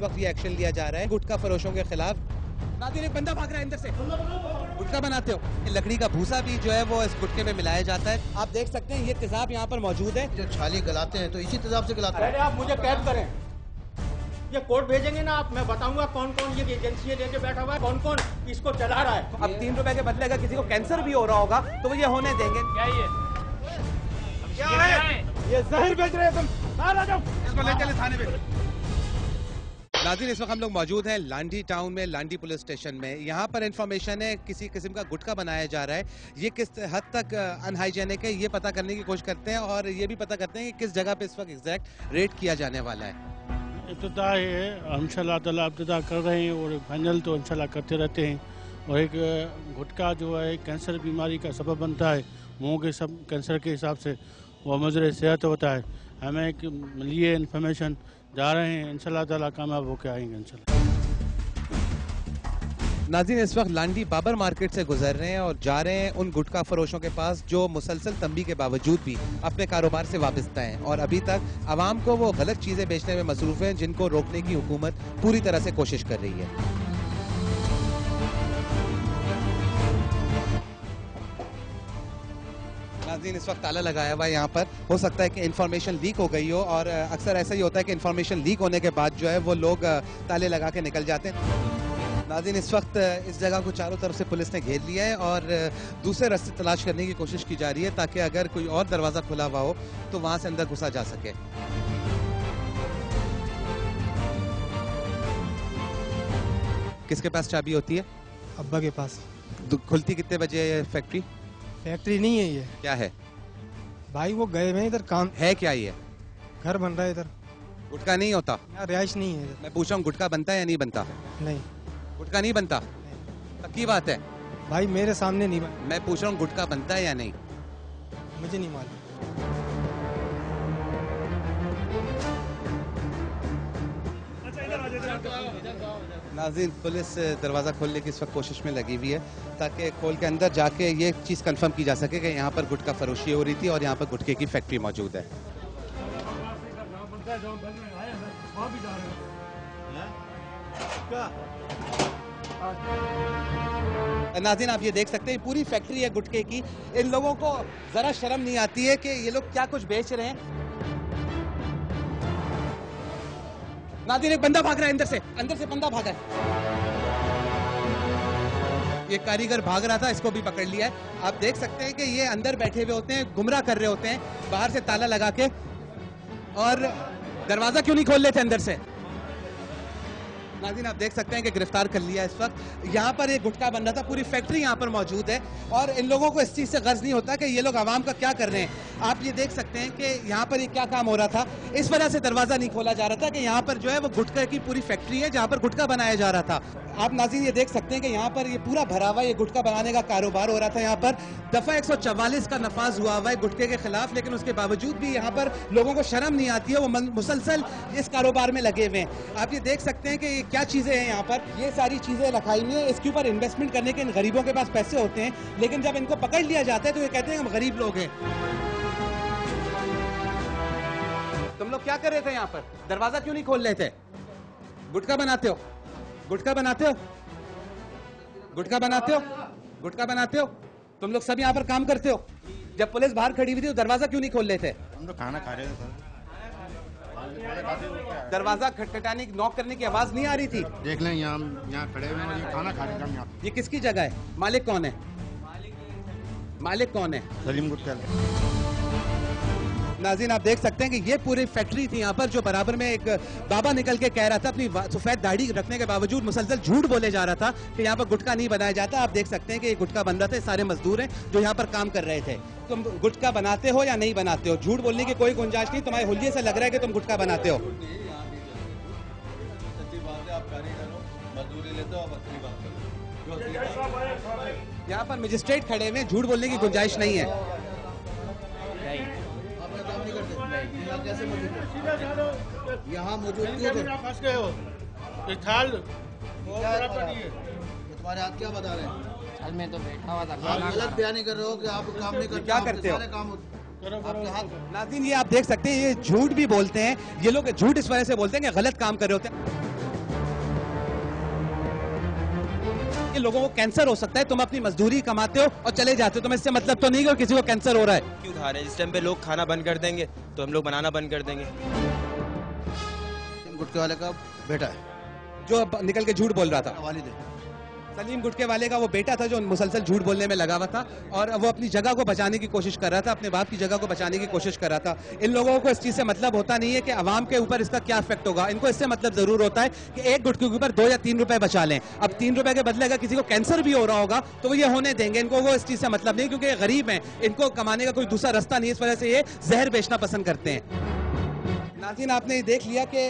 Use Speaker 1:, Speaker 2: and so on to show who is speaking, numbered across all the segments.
Speaker 1: वक्त ये एक्शन लिया जा रहा है गुटखा फरोशों के खिलाफ। नाज़रीन, एक बंदा भाग रहा है अंदर से। गुटखा बनाते हो, लकड़ी का भूसा भी जो है वो इस गुटखे में मिलाया जाता है। आप देख सकते हैं ये तेजाब यहाँ पर मौजूद है।
Speaker 2: जो छाली गलाते हैं तो इसी तेजाब से गलाते हैं।
Speaker 3: पहले आप मुझे कैद करें, ये कोर्ट भेजेंगे ना आप, मैं बताऊंगा कौन कौन ये एजेंसी लेके बैठा हुआ है, कौन कौन इसको चला रहा है।
Speaker 1: अब 3 रुपए के बदले अगर किसी को कैंसर भी हो रहा होगा तो वो ये होने देंगे। क्या है? ये जहर बेच रहे हैं तुम। इसको ले चले थाने पे। नाज़रीन, इस वक्त हम लोग मौजूद हैं लांडी टाउन में, लांडी पुलिस स्टेशन में। यहाँ पर इंफॉर्मेशन है किसी किस्म का गुटखा बनाया जा रहा है। ये किस हद तक अनहाइजेनिक है ये पता करने की कोशिश करते हैं और ये भी पता करते हैं कि किस जगह पे इस वक्त एग्जैक्ट रेड किया जाने वाला है।
Speaker 4: इब्तिदा है, इंशाल्लाह ताला इब्तिदा कर रहे हैं और फाइनल तो इंशाल्लाह करते रहते हैं। और एक गुटखा जो है कैंसर बीमारी का सबब बनता है, मुँह के सब कैंसर के हिसाब से वो मुज़र सेहत होता है। हमें एक मिली है इन्फॉर्मेशन, जा रहे हैं इंशाल्लाह ताला कामयाब होकर आएंगे इंशाल्लाह।
Speaker 1: नाज़रीन, इस वक्त लांडी बाबर मार्केट से गुजर रहे हैं और जा रहे हैं उन गुटखा फरोशों के पास जो मुसलसल तंबी के बावजूद भी अपने कारोबार से वाबस्ता हैं और अभी तक आवाम को वो गलत चीज़ें बेचने में मसरूफ़ हैं जिनको रोकने की हुकूमत पूरी तरह से कोशिश कर रही है। नाज़रीन, इस वक्त ताला लगाया हुआ है यहाँ पर। हो सकता है कि इन्फॉर्मेशन लीक हो गई हो और अक्सर ऐसा ही होता है कि इन्फॉर्मेशन लीक होने के बाद जो है वो लोग ताले लगा के निकल जाते हैं। नाज़रीन, इस वक्त इस जगह को चारों तरफ से पुलिस ने घेर लिया है और दूसरे रास्ते तलाश करने की कोशिश की जा रही है ताकि अगर कोई और दरवाज़ा खुला हुआ हो तो वहाँ से अंदर घुसा जा सके। किसके पास चाबी होती है?
Speaker 5: अब्बा के पास।
Speaker 1: खुलती कितने बजे है फैक्ट्री?
Speaker 5: फैक्ट्री नहीं है ये।
Speaker 1: क्या है
Speaker 5: भाई? वो गए हैं इधर काम।
Speaker 1: है क्या ये?
Speaker 5: घर बन रहा है इधर।
Speaker 1: गुटखा नहीं होता?
Speaker 5: यहाँ रिहाइश नहीं है इधर।
Speaker 1: मैं पूछ रहा हूँ गुटखा बनता है या नहीं बनता?
Speaker 5: नहीं,
Speaker 1: गुटखा नहीं बनता। पक्की बात है
Speaker 5: भाई मेरे सामने नहीं बन।
Speaker 1: मैं पूछ रहा हूँ गुटखा बनता है या नहीं?
Speaker 5: मुझे नहीं मालूम।
Speaker 1: नाज़रीन, पुलिस दरवाज़ा खोलने की इस वक्त कोशिश में लगी हुई है ताकि खोल के अंदर जाके ये चीज़ कंफर्म की जा सके कि यहाँ पर गुटखा फरोशी हो रही थी और यहाँ पर गुटखे की फैक्ट्री मौजूद है। नाज़रीन, आप ये देख सकते हैं पूरी फैक्ट्री है गुटखे की। इन लोगों को ज़रा शर्म नहीं आती है कि ये लोग क्या कुछ बेच रहे हैं। नाज़रीन, एक बंदा भाग रहा है अंदर से बंदा भागा है। ये कारीगर भाग रहा था, इसको भी पकड़ लिया है। आप देख सकते हैं कि ये अंदर बैठे हुए होते हैं, गुमराह कर रहे होते हैं बाहर से ताला लगा के। और दरवाजा क्यों नहीं खोल लेते अंदर से? नाज़रीन, आप देख सकते हैं कि गिरफ्तार कर लिया इस वक्त। यहाँ पर एक गुटखा बन रहा था, पूरी फैक्ट्री यहाँ पर मौजूद है और इन लोगों को इस चीज़ से गर्ज नहीं होता कि ये लोग आवाम का क्या कर रहे हैं। आप ये देख सकते हैं कि यहाँ पर ये क्या काम हो रहा था। इस वजह से दरवाज़ा नहीं खोला जा रहा था कि यहाँ पर जो है वो गुटखा की पूरी फैक्ट्री है जहाँ पर गुटखा बनाया जा रहा था। आप नाज़रीन ये देख सकते हैं कि यहाँ पर ये पूरा भरा हुआ ये गुटखा बनाने का कारोबार हो रहा था। यहाँ पर दफ़ा 144 का नफाज हुआ हुआ है गुटखे के खिलाफ, लेकिन उसके बावजूद भी यहाँ पर लोगों को शर्म नहीं आती है। वो मुसलसल इस कारोबार में लगे हुए हैं। आप ये देख सकते हैं कि ये क्या चीज़ें हैं यहाँ पर। ये सारी चीज़ें रखाई हुई हैं, इसके ऊपर इन्वेस्टमेंट करने के इन गरीबों के पास पैसे होते हैं, लेकिन जब इनको पकड़ लिया जाता है तो ये कहते हैं हम गरीब लोग हैं। तुम लोग क्या कर रहे थे यहाँ पर? दरवाजा क्यों नहीं खोल रहे थे? गुटखा बनाते हो? गुटखा बनाते हो? गुटखा बनाते हो? गुटखा बनाते हो? तुम लोग सब यहाँ पर काम करते हो? जब पुलिस बाहर खड़ी हुई थी तो दरवाजा क्यों नहीं खोल रहे थे?
Speaker 2: हम लोग खाना खा रहे थे सर।
Speaker 1: दरवाजा खटखटाने की, नॉक करने की आवाज नहीं आ रही थी?
Speaker 2: देख लें, यहाँ खड़े हुए हैं, ये खाना खा रहे थे हम यहाँ।
Speaker 1: ये किसकी जगह है? मालिक कौन है? मालिक कौन है?
Speaker 2: सलीम गुटखा।
Speaker 1: नाज़रीन, आप देख सकते हैं कि ये पूरी फैक्ट्री थी यहाँ पर, जो बराबर में एक बाबा निकल के कह रहा था, अपनी सफेद दाढ़ी रखने के बावजूद मुसलसल झूठ बोले जा रहा था कि यहाँ पर गुटखा नहीं बनाया जाता। आप देख सकते हैं कि ये गुटखा बन रहा था। सारे मजदूर हैं जो यहाँ पर काम कर रहे थे। तुम गुटखा बनाते हो या नहीं बनाते हो? झूठ बोलने की कोई गुंजाइश नहीं। तुम्हारे हुलिये से लग रहा है कि तुम गुटखा बनाते हो। यहाँ पर मजिस्ट्रेट खड़े हुए, झूठ बोलने की गुंजाइश नहीं है।
Speaker 2: यहाँ मौजूद फंस गए हो। तुम्हारे हाथ क्या बता रहे हैं?
Speaker 6: मैं तो बैठा हुआ था।
Speaker 2: आप गलत बयानी कर रहे हो कि आप काम नहीं करते।
Speaker 1: क्या करते हो?
Speaker 2: काम आपके हाथ।
Speaker 1: नाज़रीन, ये आप देख सकते हैं, ये झूठ भी बोलते हैं। ये लोग झूठ इस वजह से बोलते हैं कि गलत काम कर रहे होते हैं। कि लोगों को कैंसर हो सकता है, तुम अपनी मजदूरी कमाते हो और चले जाते हो, तुम्हें इससे मतलब तो नहीं कि किसी को कैंसर हो रहा है।
Speaker 6: क्यों खा रहे हैं? जिस टाइम पे लोग खाना बंद कर देंगे तो हम लोग बनाना बंद कर देंगे।
Speaker 2: गुटके वाले का बेटा है,
Speaker 1: जो अब निकल के झूठ बोल रहा था,
Speaker 2: वालिद है।
Speaker 1: सलीम गुटके वाले का वो बेटा था जो मुसलसल झूठ बोलने में लगा हुआ था और वो अपनी जगह को बचाने की कोशिश कर रहा था, अपने बाप की जगह को बचाने की कोशिश कर रहा था। इन लोगों को इस चीज से मतलब होता नहीं है कि आवाम के ऊपर इसका क्या इफेक्ट होगा। इनको इससे मतलब जरूर होता है कि एक गुटके के ऊपर 2 या 3 रुपए बचा लें। अब 3 रुपए के बदले अगर किसी को कैंसर भी हो रहा होगा तो वो ये होने देंगे, इनको वो इस चीज से मतलब नहीं, क्योंकि ये गरीब हैं, इनको कमाने का कोई दूसरा रास्ता नहीं है, इस वजह से ये जहर बेचना पसंद करते हैं। नाज़रीन, आपने ये देख लिया कि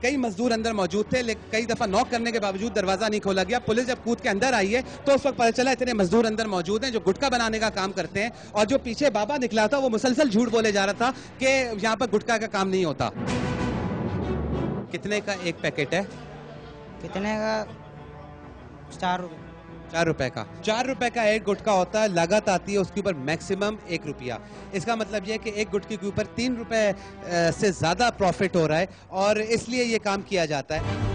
Speaker 1: कई मजदूर अंदर मौजूद थे, लेकिन कई दफ़ा नॉक करने के बावजूद दरवाज़ा नहीं खोला गया। पुलिस जब कूद के अंदर आई है तो उस वक्त पता चला इतने मजदूर अंदर मौजूद हैं जो गुटखा बनाने का काम करते हैं, और जो पीछे बाबा निकला था वो मुसलसल झूठ बोले जा रहा था कि यहाँ पर गुटखा का काम नहीं होता। कितने का एक पैकेट है?
Speaker 7: कितने का? 4 रुपये।
Speaker 1: 4 रुपए का। 4 रुपए का एक गुटखा होता है, लागत आती है उसके ऊपर मैक्सिमम 1 रुपया। इसका मतलब यह है कि एक गुटखे के ऊपर 3 रुपए से ज़्यादा प्रॉफिट हो रहा है और इसलिए ये काम किया जाता है।